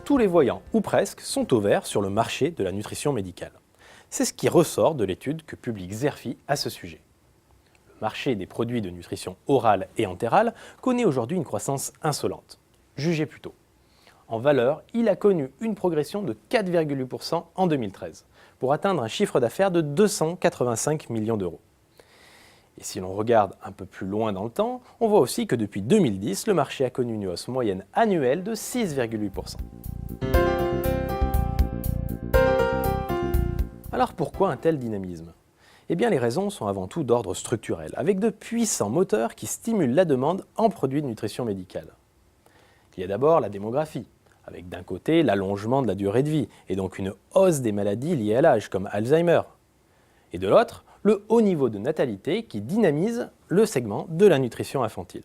tous les voyants, ou presque, sont au vert sur le marché de la nutrition médicale. C'est ce qui ressort de l'étude que publie Xerfi à ce sujet. Le marché des produits de nutrition orale et entérale connaît aujourd'hui une croissance insolente. Jugez plutôt. En valeur, il a connu une progression de 4,8% en 2013, pour atteindre un chiffre d'affaires de 285 millions d'euros. Et si l'on regarde un peu plus loin dans le temps, on voit aussi que depuis 2010, le marché a connu une hausse moyenne annuelle de 6,8%. Alors pourquoi un tel dynamisme ? Eh bien les raisons sont avant tout d'ordre structurel, avec de puissants moteurs qui stimulent la demande en produits de nutrition médicale. Il y a d'abord la démographie, avec d'un côté l'allongement de la durée de vie, et donc une hausse des maladies liées à l'âge, comme Alzheimer. Et de l'autre, le haut niveau de natalité qui dynamise le segment de la nutrition infantile.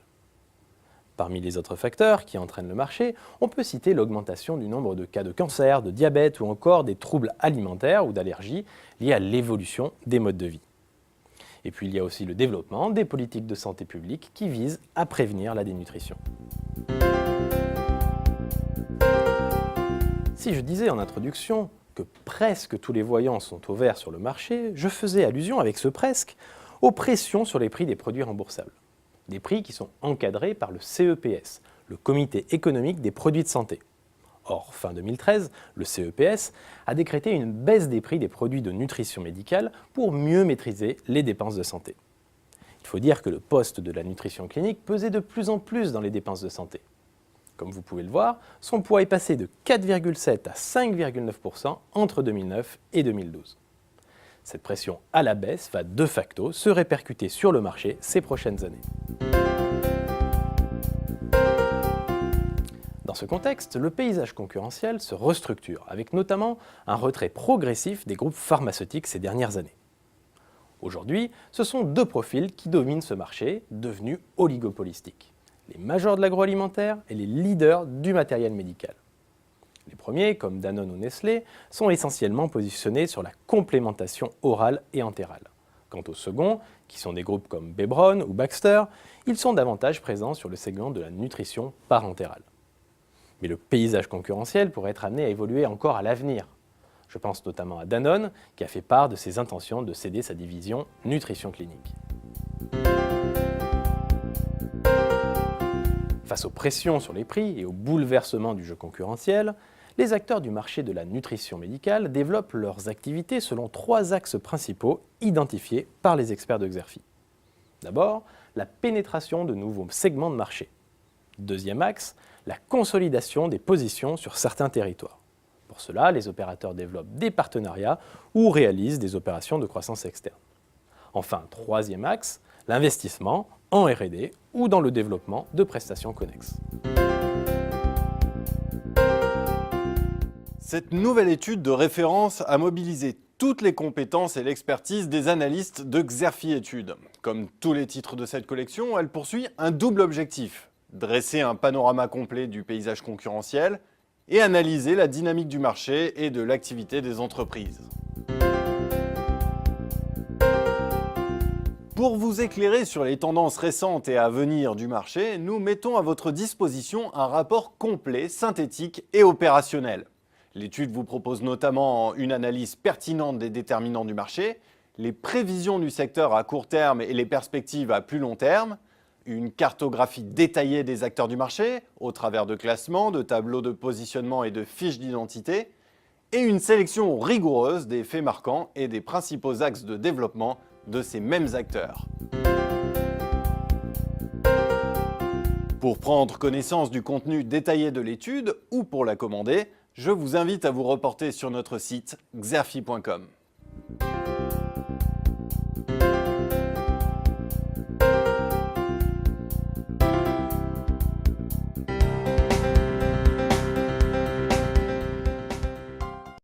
Parmi les autres facteurs qui entraînent le marché, on peut citer l'augmentation du nombre de cas de cancer, de diabète ou encore des troubles alimentaires ou d'allergies liés à l'évolution des modes de vie. Et puis il y a aussi le développement des politiques de santé publique qui visent à prévenir la dénutrition. Si je disais en introduction que presque tous les voyants sont au vert sur le marché, je faisais allusion avec ce presque aux pressions sur les prix des produits remboursables. Des prix qui sont encadrés par le CEPS, le Comité économique des produits de santé. Or, fin 2013, le CEPS a décrété une baisse des prix des produits de nutrition médicale pour mieux maîtriser les dépenses de santé. Il faut dire que le poste de la nutrition clinique pesait de plus en plus dans les dépenses de santé. Comme vous pouvez le voir, son poids est passé de 4,7 à 5,9% entre 2009 et 2012. Cette pression à la baisse va de facto se répercuter sur le marché ces prochaines années. Dans ce contexte, le paysage concurrentiel se restructure, avec notamment un retrait progressif des groupes pharmaceutiques ces dernières années. Aujourd'hui, ce sont deux profils qui dominent ce marché, devenu oligopolistique. Les majors de l'agroalimentaire et les leaders du matériel médical. Les premiers, comme Danone ou Nestlé, sont essentiellement positionnés sur la complémentation orale et entérale. Quant aux seconds, qui sont des groupes comme Bebron ou Baxter, ils sont davantage présents sur le segment de la nutrition parentérale. Mais le paysage concurrentiel pourrait être amené à évoluer encore à l'avenir. Je pense notamment à Danone, qui a fait part de ses intentions de céder sa division nutrition clinique. Face aux pressions sur les prix et au bouleversement du jeu concurrentiel, les acteurs du marché de la nutrition médicale développent leurs activités selon trois axes principaux identifiés par les experts de Xerfi. D'abord, la pénétration de nouveaux segments de marché. Deuxième axe, la consolidation des positions sur certains territoires. Pour cela, les opérateurs développent des partenariats ou réalisent des opérations de croissance externe. Enfin, troisième axe, l'investissement en R&D ou dans le développement de prestations connexes. Cette nouvelle étude de référence a mobilisé toutes les compétences et l'expertise des analystes de Xerfi Études. Comme tous les titres de cette collection, elle poursuit un double objectif: dresser un panorama complet du paysage concurrentiel et analyser la dynamique du marché et de l'activité des entreprises. Pour vous éclairer sur les tendances récentes et à venir du marché, nous mettons à votre disposition un rapport complet, synthétique et opérationnel. L'étude vous propose notamment une analyse pertinente des déterminants du marché, les prévisions du secteur à court terme et les perspectives à plus long terme, une cartographie détaillée des acteurs du marché au travers de classements, de tableaux de positionnement et de fiches d'identité, et une sélection rigoureuse des faits marquants et des principaux axes de développement de ces mêmes acteurs. Pour prendre connaissance du contenu détaillé de l'étude ou pour la commander, je vous invite à vous reporter sur notre site xerfi.com.